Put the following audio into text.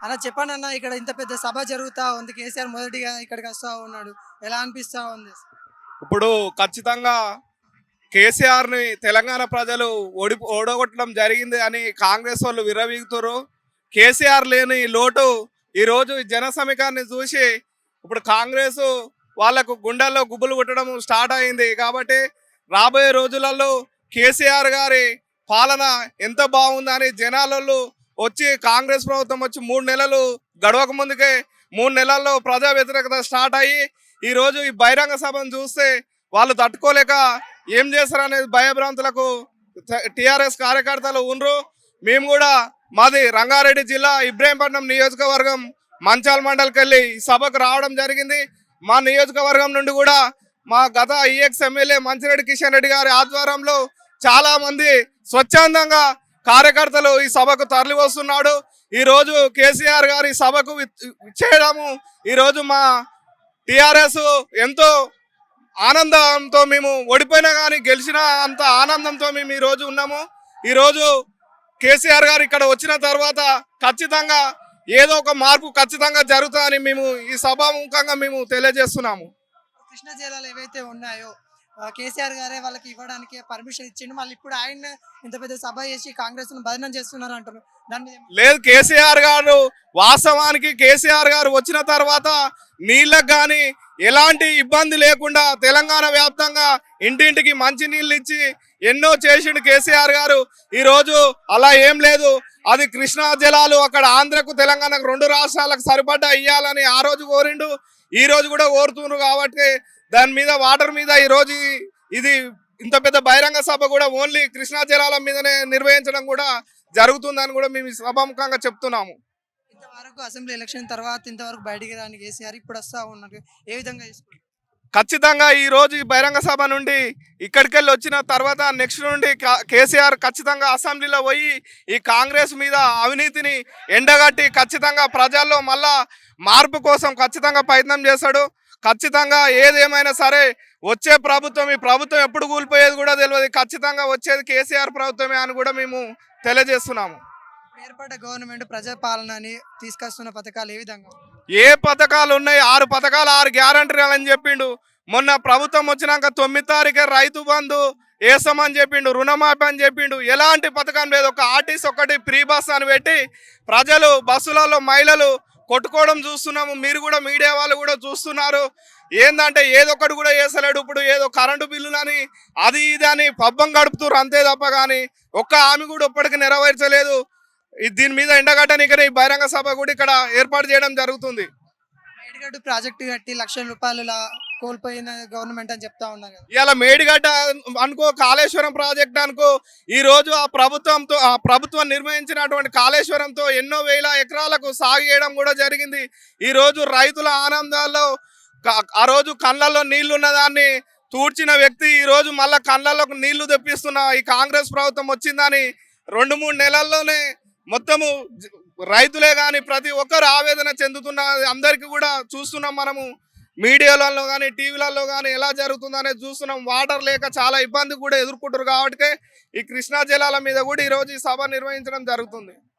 అలా చెప్పండి అన్న, ఇక్కడ ఇంత పెద్ద సభ జరుగుతా ఉంది. కేసీఆర్ మొదటిగా ఇక్కడికి వస్తా ఉన్నాడు. ఎలా అనిపిస్తా ఉంది? ఇప్పుడు ఖచ్చితంగా కేసీఆర్ని తెలంగాణ ప్రజలు ఓడగొట్టడం జరిగింది అని కాంగ్రెస్ వాళ్ళు విర్రవీగుతారు. కేసీఆర్ లేని లోటు ఈరోజు ఈ జన సమీకరణని చూసి ఇప్పుడు కాంగ్రెస్ వాళ్లకు గుండెల్లో గుబ్బులు కొట్టడం స్టార్ట్ అయింది. కాబట్టి రాబోయే రోజులలో కేసీఆర్ గారి పాలన ఎంత బాగుందని జనాలలో వచ్చి కాంగ్రెస్ ప్రభుత్వం వచ్చి 3 నెలలు గడవక ముందుకే 3 నెలల్లో ప్రజా వ్యతిరేకత స్టార్ట్ అయ్యి ఈరోజు ఈ బహిరంగ సభను చూస్తే వాళ్ళు తట్టుకోలేక ఏం చేస్తారనేది భయభ్రాంతులకు టీఆర్ఎస్ కార్యకర్తలు ఉన్నారు. మేము కూడా మాది రంగారెడ్డి జిల్లా ఇబ్రహీంపట్నం నియోజకవర్గం మంచాల్ మండలికి వెళ్ళి ఈ సభకు రావడం జరిగింది. మా నియోజకవర్గం నుండి కూడా మా గత ఈఎక్స్ ఎమ్మెల్యే మంచిరెడ్డి కిషన్ రెడ్డి గారి ఆధ్వర్యంలో చాలా మంది స్వచ్ఛందంగా కార్యకర్తలు ఈ సభకు తరలి వస్తున్నాడు. ఈరోజు కేసీఆర్ గారి సభకు చేయడము ఈరోజు మా టీఆర్ఎస్ ఎంతో ఆనందంతో, మేము ఓడిపోయినా కానీ గెలిచిన అంత ఆనందంతో మేము ఈరోజు ఉన్నాము. ఈరోజు కేసీఆర్ గారు ఇక్కడ వచ్చిన తర్వాత ఖచ్చితంగా ఏదో ఒక మార్పు ఖచ్చితంగా జరుగుతుందని మేము ఈ సభాముఖంగా మేము తెలియజేస్తున్నాము. కృష్ణా జిల్లాలో ఏవైతే ఉన్నాయో కేసీఆర్ గారే వాళ్ళకి ఇవ్వడానికి పర్మిషన్ ఇచ్చిండు. మళ్ళీ ఇప్పుడు ఆయన ఇంత పెద్ద సభ చేసి కాంగ్రెస్ ను బదనం చేస్తున్నారు అంటారు. దాని మీద లేదు, కేసీఆర్ గారు వాస్తవానికి కేసీఆర్ గారు వచ్చిన తర్వాత నీళ్ళకు కానీ ఎలాంటి ఇబ్బంది లేకుండా తెలంగాణ వ్యాప్తంగా ఇంటింటికి మంచి నీళ్ళు ఇచ్చి ఎన్నో చేసిండు కేసీఆర్ గారు. ఈరోజు అలా ఏం లేదు. అది కృష్ణా జలాలు అక్కడ ఆంధ్రకు తెలంగాణకు 2 రాష్ట్రాలకు సరిపడ్డా ఇయ్యాలని ఆ రోజు కోరిండు, ఈ రోజు కూడా కోరుతున్నారు. కాబట్టి దాని మీద వాటర్ మీద ఈరోజు ఇది ఇంత పెద్ద బహిరంగ సభ కూడా ఓన్లీ కృష్ణా జలాల మీదనే నిర్వహించడం కూడా జరుగుతుందని కూడా మేము సభాముఖంగా చెప్తున్నాము. ఇంతవరకు అసెంబ్లీ ఎలక్షన్ తర్వాత ఇంతవరకు బయటికి రాని కేసీఆర్ ఇప్పుడు వస్తా ఉన్నారు. ఏ విధంగా తీసుకుంటారు? ఖచ్చితంగా ఈ రోజు ఈ బహిరంగ సభ నుండి ఇక్కడికి వెళ్ళి వచ్చిన తర్వాత నెక్స్ట్ నుండి కేసీఆర్ ఖచ్చితంగా అసెంబ్లీలో పోయి ఈ కాంగ్రెస్ మీద అవినీతిని ఎండగట్టి ఖచ్చితంగా ప్రజల్లో మళ్ళా మార్పు కోసం ఖచ్చితంగా ప్రయత్నం చేస్తాడు. ఖచ్చితంగా ఏదేమైనా సరే వచ్చే ప్రభుత్వం, ఈ ప్రభుత్వం ఎప్పుడు కూలిపోయేది కూడా తెలియదు. ఖచ్చితంగా వచ్చేది కేసీఆర్ ప్రభుత్వమే అని కూడా మేము తెలియజేస్తున్నాము. ఏర్పడ్డ గవర్నమెంట్ ప్రజాపాలనని తీసుకొస్తున్న పథకాలు ఏ విధంగా? ఏ పథకాలు ఉన్నాయి? 6 పథకాలు 6 గ్యారంటీలు అని చెప్పిండు. మొన్న ప్రభుత్వం వచ్చినాక 9 తారీఖే రైతు బంధు వేస్తామని చెప్పిండు, రుణమాఫీ అని చెప్పిండు. ఎలాంటి పథకం లేదు. ఒక ఆర్టీసీ ఒకటి ఫ్రీ బస్ అని పెట్టి ప్రజలు బస్సులలో మహిళలు కొట్టుకోవడం చూస్తున్నాము. మీరు కూడా మీడియా వాళ్ళు కూడా చూస్తున్నారు. ఏందంటే ఏదొకటి కూడా వేసలేడు. ఇప్పుడు ఏదో కరెంటు బిల్లులని అది ఇది అని పబ్బం గడుపుతున్నారు అంతే తప్ప కానీ ఒక్క హామీ కూడా ఇప్పటికీ నెరవేర్చలేదు. దీని మీద ఎండగట్టనికనే ఈ బహిరంగ సభ కూడా ఇక్కడ ఏర్పాటు చేయడం జరుగుతుంది. మేడిగడ్డ ప్రాజెక్టు కట్టి ₹1,00,000 కోల్పోయిన గవర్నమెంట్ అని చెప్తా ఉన్నారు కదా. ఇలా మేడిగడ్డ అనుకో, కాళేశ్వరం ప్రాజెక్ట్ అనుకో, ఈ రోజు ఆ ప్రభుత్వం నిర్వహించినటువంటి కాళేశ్వరంతో ఎన్నో వేల ఎకరాలకు సాగు చేయడం కూడా జరిగింది. ఈ రోజు రైతుల ఆనందాల్లో ఆ రోజు కళ్ళల్లో నీళ్లు ఉన్నదాన్ని తూడ్చిన వ్యక్తి ఈ రోజు మళ్ళా కళ్ళల్లోకి నీళ్లు తెప్పిస్తున్న ఈ కాంగ్రెస్ ప్రభుత్వం వచ్చిందని 2-3 నెలల్లోనే మొత్తము రైతులే కానీ ప్రతి ఒక్కరు ఆవేదన చెందుతున్న అందరికీ కూడా చూస్తున్నాం. మనము మీడియాలలో కానీ టీవీలలో కానీ ఎలా జరుగుతుందనేది చూస్తున్నాం. వాటర్ లేక చాలా ఇబ్బంది కూడా ఎదుర్కొంటారు. కాబట్టి ఈ కృష్ణా జలాల మీద కూడా ఈరోజు ఈ సభ నిర్వహించడం జరుగుతుంది.